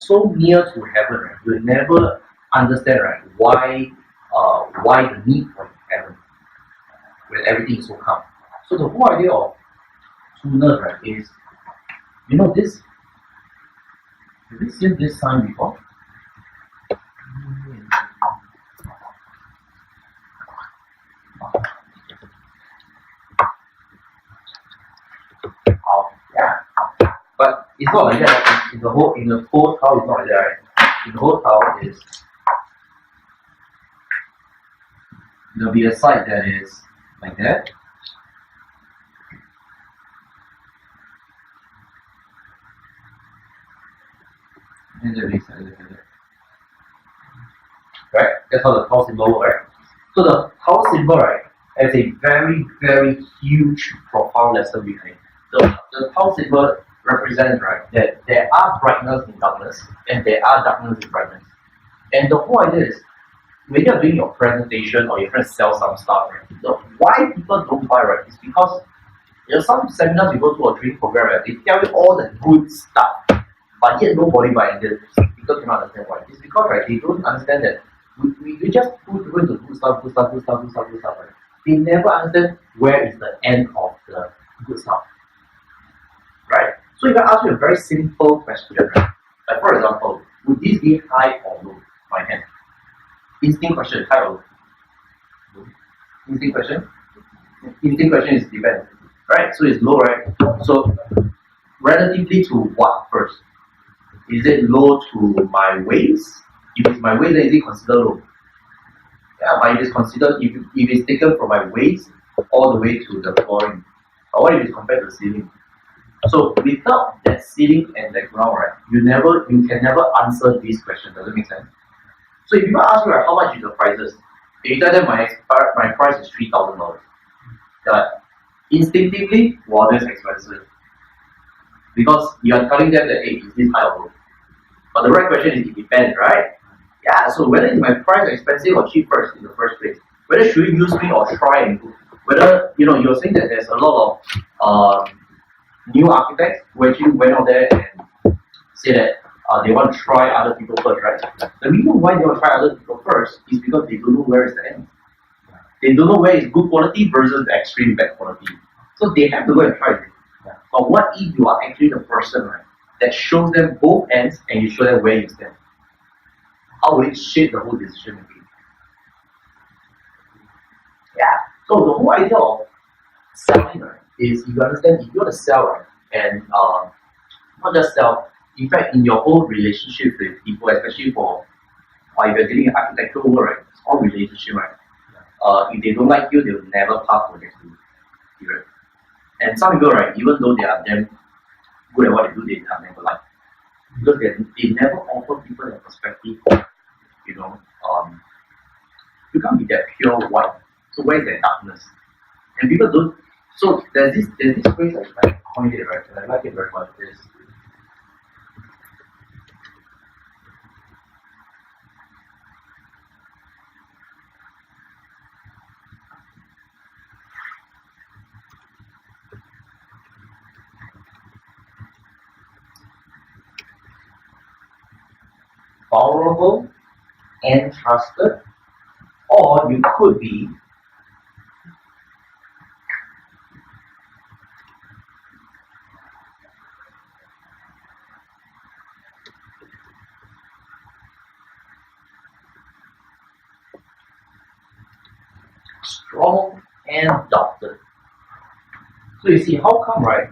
so near to heaven, right, you'll never understand, right, why the need for heaven when everything is so calm. So the whole idea of trueness, right, is this. Have you seen this sign before? Oh, yeah. But it's not like that. In the whole tower, it's not like that, right? In the whole tower is there'll be a side that is like that. And there'll be a side like that. Right? That's how the tower symbol works, right? So the tower symbol, right, has a very, very huge, profound lesson behind it. The tower symbol represents, right, that there are brightness in darkness and there are darkness in brightness. And the whole idea is when you're doing your presentation or you're trying to sell some stuff, right, why people don't buy, right, is because some seminars you go to or training program, right, they tell you all the good stuff, but yet nobody buys it. People cannot understand why. It's because, right, they don't understand that we just put people into good stuff, right? They never understand where is the end of the good stuff. Right? So if I ask you a very simple question, right? Like for example, would this be high or low? My hand. Instinct question, high or low? Instinct question? Instinct question is depend. Right? So it's low, right? So relatively to what first? Is it low to my waist? If it's my waist, then is it considered low? Yeah, but if it's considered, if it's taken from my waist all the way to the flooring, or what if it's compared to the ceiling? So without that ceiling and the ground, right, you can never answer this question. Does it make sense? So if people ask you, right, how much is the prices? If you tell them my price is $3,000, instinctively, well, that's expensive. Because you are telling them that, hey, is this high or low? But the right question is, it depends, right? Yeah, so whether is my price expensive or cheap first in the first place? Whether should you use me or try and do? Whether, you're saying that there's a lot of new architects who actually went out there and say that they want to try other people first, right? The reason why they want to try other people first is because they don't know where is the end. They don't know where is good quality versus the extreme bad quality. So they have to go and try it. But what if you are actually the person, right, that shows them both ends and you show them where you stand? How will it shape the whole decision making? Yeah. So the whole idea of selling, right, is you understand if you want to sell, right, and not just sell, in fact, in your whole relationship with people, especially for if you're dealing in architectural work, right, it's all relationship, right? If they don't like you, they will never pass projects to you. Period. And some people, right, even though they are damn good at what they do, they are never like. Because they never offer people that perspective of, you can't be that pure white. So where is that darkness? And people don't. So there's this phrase I coined it, right, and I like it very much. Is vulnerable and trusted, or you could be strong and doubted. So you see, how come, right?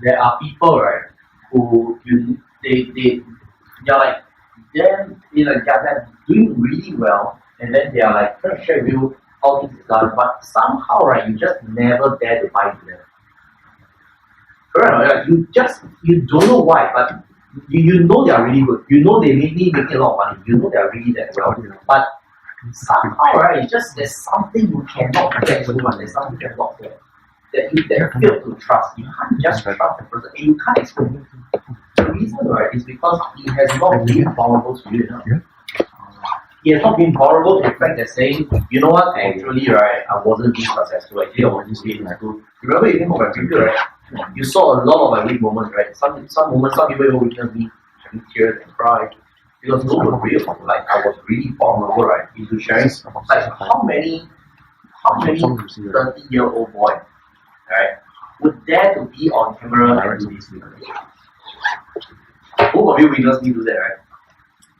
There are people, right, who they're like they're doing really well, and then they are like trying to share with you how things is done, but somehow, right, you just never dare to buy into them. Correct? Right? You don't know why, but you know they are really good. You know they really making a lot of money. You know they are really that well, but somehow, right, it's just there's something you cannot get to, and there's something you cannot get. That you fail to trust. You can't just trust the person, and you can't explain it. The reason, right, is because he has not been vulnerable to you enough. He has not been vulnerable to the fact that saying, you know what, actually, right, I wasn't being successful. Actually, I wasn't being in school. Remember, you think of my future, right? You saw a lot of my weak moments, right? Some moments, some people even witness me shedding tears and cry because those were real. Like I was really vulnerable, right? Into sharing like how many 30-year-old boy, right, would dare to be on camera and do this thing? Both of you witness me do that, right?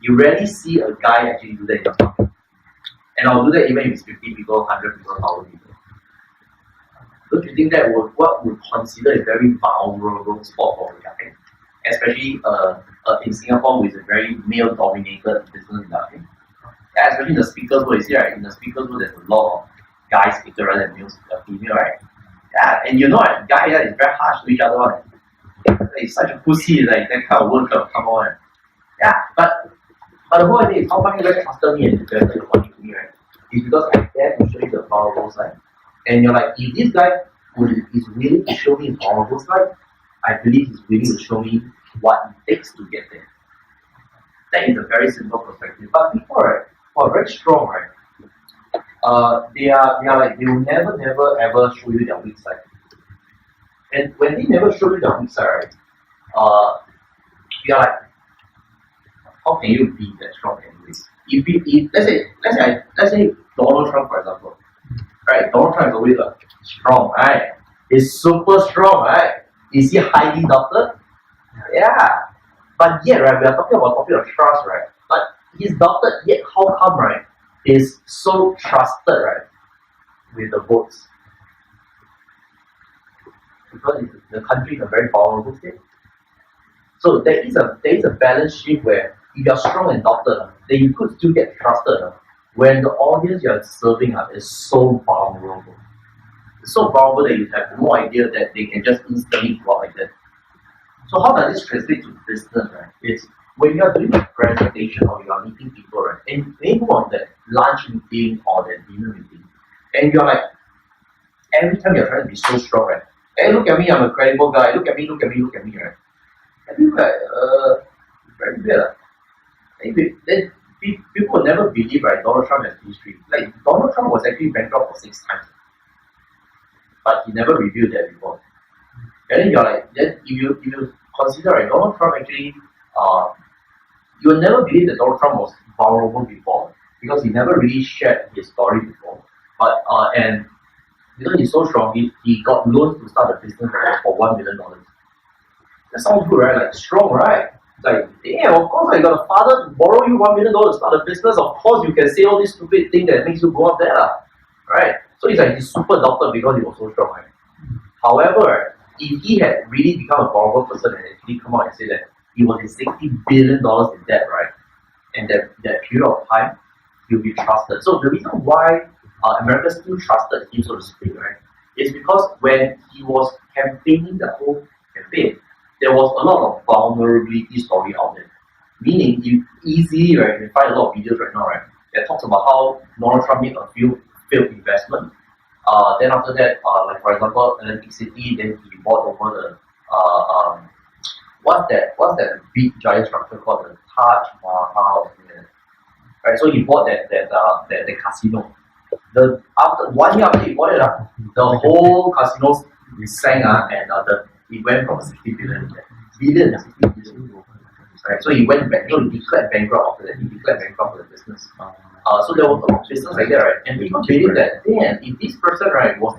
You rarely see a guy actually do that in your company. And I'll do that even if it's 50 people, 100 people, 1,000 people. Don't you think that what would consider a very vulnerable spot for a guy? Especially in Singapore with a very male-dominated business industry. Yeah, especially in the speakers world, you see, right? In the speakers world, there's a lot of guys speaker rather than males female, right? Yeah, and you know, right, guys is very harsh to each other, right? It's such a pussy, like that kind of word come on. Yeah, but the whole idea is how much you guys trusted me and invested your money to me, right? It's because I dare to show you the vulnerable side. And you're like, if this guy is willing to show me his vulnerable side, I believe he's willing to show me what it takes to get there. That is a very simple perspective. But people, right, who are very strong, right? They are like they will never ever show you their weak side. And when they never show you their weak side, right? You are like, how can you be that strong anyways? If let's say Donald Trump, for example, right? Donald Trump is always like strong, right? He's super strong, right? Is he highly doubted? Yeah. But yet, right, we are talking about topic of trust, right? But he's doubted, yet how come, right? Is so trusted, right? With the votes. Because the country is a very vulnerable state. So there is a balance shift where if you're strong and doubted, then you could still get trusted when the audience you're serving is so vulnerable. It's so vulnerable that you have no idea that they can just instantly go out like that. So how does this translate to business, right? It's when you are doing a presentation or you are meeting people, right? And they go on that lunch meeting or that dinner meeting, and you're like, every time you're trying to be so strong, right? Hey, look at me, I'm a credible guy. Look at me, right? And people like, very weird. Then people will never believe, right? Donald Trump has history. Like Donald Trump was actually bankrupt for 6 times, but he never revealed that before. And then you're like, then if you consider, right, Donald Trump actually, you will never believe that Donald Trump was vulnerable before because he never really shared his story before. But and because he's so strong, he got loans to start a business for $1 million. That sounds good, right? Like strong, right? It's like, damn, of course I got a father to borrow you $1 million to start a business. Of course you can say all these stupid things that makes you go up there, right? So it's like he's super doubted because he was so strong, right? However, if he had really become a vulnerable person and actually come out and say that he was in $60 billion in debt, right? And that period of time, he'll be trusted. So the reason why America still trusted him, so to speak, right, is because when he was campaigning the whole campaign, there was a lot of vulnerability story out there. Meaning, you easily, right, you can find a lot of videos right now, right, that talks about how Donald Trump made a few failed investment. Then after that, like for example, Atlantic City, then he bought over the what's that big giant structure called the Taj Mahal, right? So he bought the casino. After 1 year after he bought it, the whole casino sank, and it went from 60 billion to billion to 60 billion. Right? So he went back, he declared bankrupt after that. He declared bankrupt for the business. So there was a lot of business like that, right? And people believe that, damn, if this person, right, was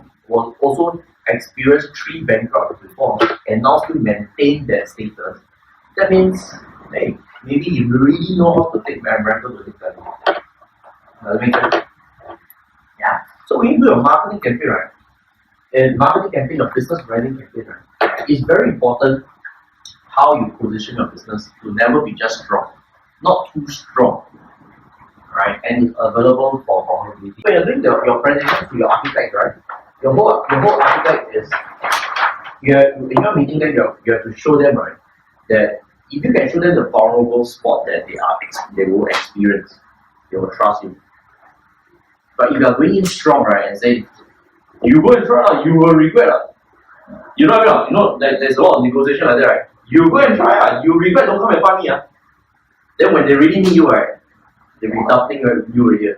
also experienced 3 bankrupts before and now still maintain that status, that means, hey, maybe he really know how to take America to the next level. Does that make sense? Yeah. So when you do a marketing campaign, right? A marketing campaign or business branding campaign, right? It's very important how you position your business to never be just strong, not too strong, right? And it's available for vulnerability. When you're doing your presentation to your architect, right? Your whole architect is in your meeting that you have to show them, right, that if you can show them the vulnerable spot that they will experience, they will trust you. But if you are going in strong, right, and say, you go and try, you will regret. You know, there's a lot of negotiation like that, right? You go and try, you regret, don't come and find me. Then when they really need you, right, they'll be doubting you already.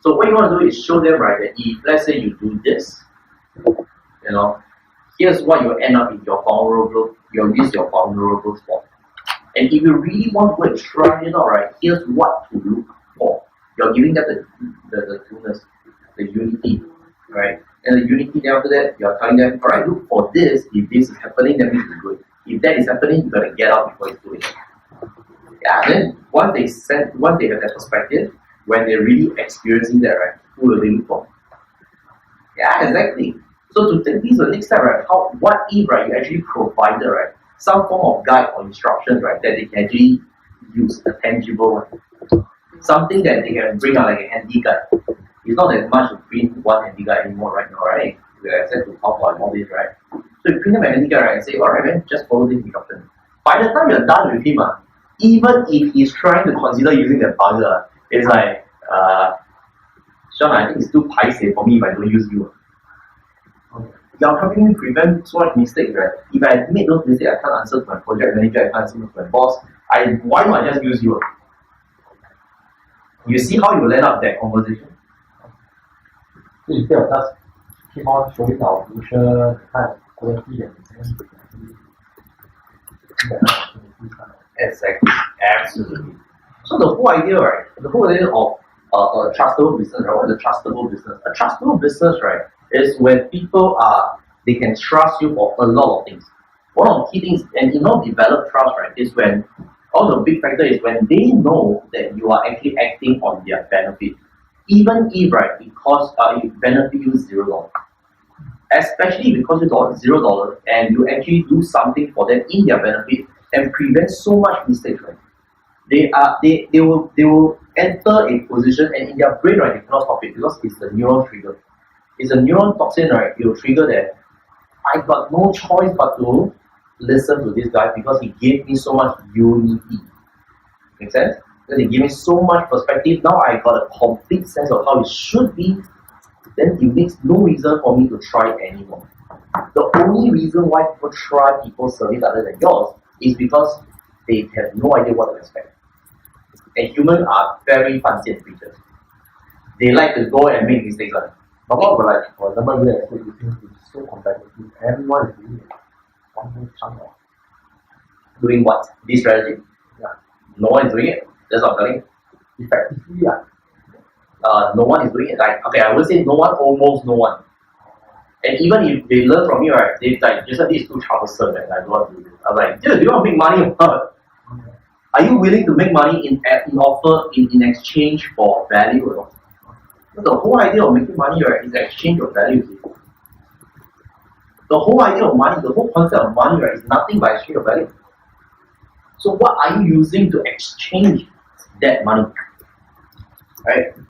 So what you want to do is show them, right, that if let's say you do this, here's what you end up in your vulnerable spot. And if you really want to go and try it out, right, here's what to look for. You're giving them the trueness, the unity, right? And the unity, then after that, you're telling them, all right, look for this. If this is happening, then it's good. If that is happening, you gotta get out before it's doing it. Yeah, then once they have that perspective, when they're really experiencing that, right, who will they look for? Yeah, exactly. So to take this to the next step, right, what if, right, you actually provided, right, some form of guide or instructions, right, that they can actually use, a tangible one. Something that they can bring out like a handy guide. It's not as much to print one handy guide anymore right now, right? We have access to Taobao and all this, right? So you print them a handy guide, right, and say, alright man, just follow this instruction. By the time you're done with him, even if he's trying to consider using the bugger, it's like, Sean, I think it's too paiseh for me if I don't use you. You're helping me prevent so much mistakes, right? If I made those mistakes, I can't answer to my project manager, I can't answer to my boss. Why don't I just use you? You see how you land up that conversation? So instead of just keep on showing our future kind of quality and Exactly, absolutely. So the whole idea, right? The whole idea of a trustable business, right? What is a trustable business? A trustable business, right, is when people they can trust you for a lot of things. One of the key things, and develop trust, right, is when all the big factor is when they know that you are actually acting on their benefit, even if, right, it benefit you $0. Especially because it's $0 and you actually do something for them in their benefit and prevent so much mistakes, right? They will enter a position and in their brain, right, they cannot stop it because it's the neuron trigger. It's a neuron toxin, right? It will trigger that I got no choice but to listen to this guy because he gave me so much unity. Make sense? Because he gave me so much perspective. Now I got a complete sense of how it should be. Then it makes no reason for me to try anymore. The only reason why people try people's service other than yours is because they have no idea what to expect. And humans are very fancy creatures. They like to go and make mistakes. but what about, like, for example, real estate, you think it's so competitive, everyone is doing it. One more chunk of Doing what? This strategy? Yeah. No one is doing it. That's what I'm telling you. effectively, No one is doing it. Like, okay, I would say no one, almost no one. And even if they learn from you, right, they like, just like, this is too troublesome and I don't want to do this. I'm like, dude, do you want to make money or not? Are you willing to make money in exchange for value or not? So the whole idea of making money, right, is exchange of value. The whole idea of money, the whole concept of money, right, is nothing but exchange of value. So what are you using to exchange that money? Right?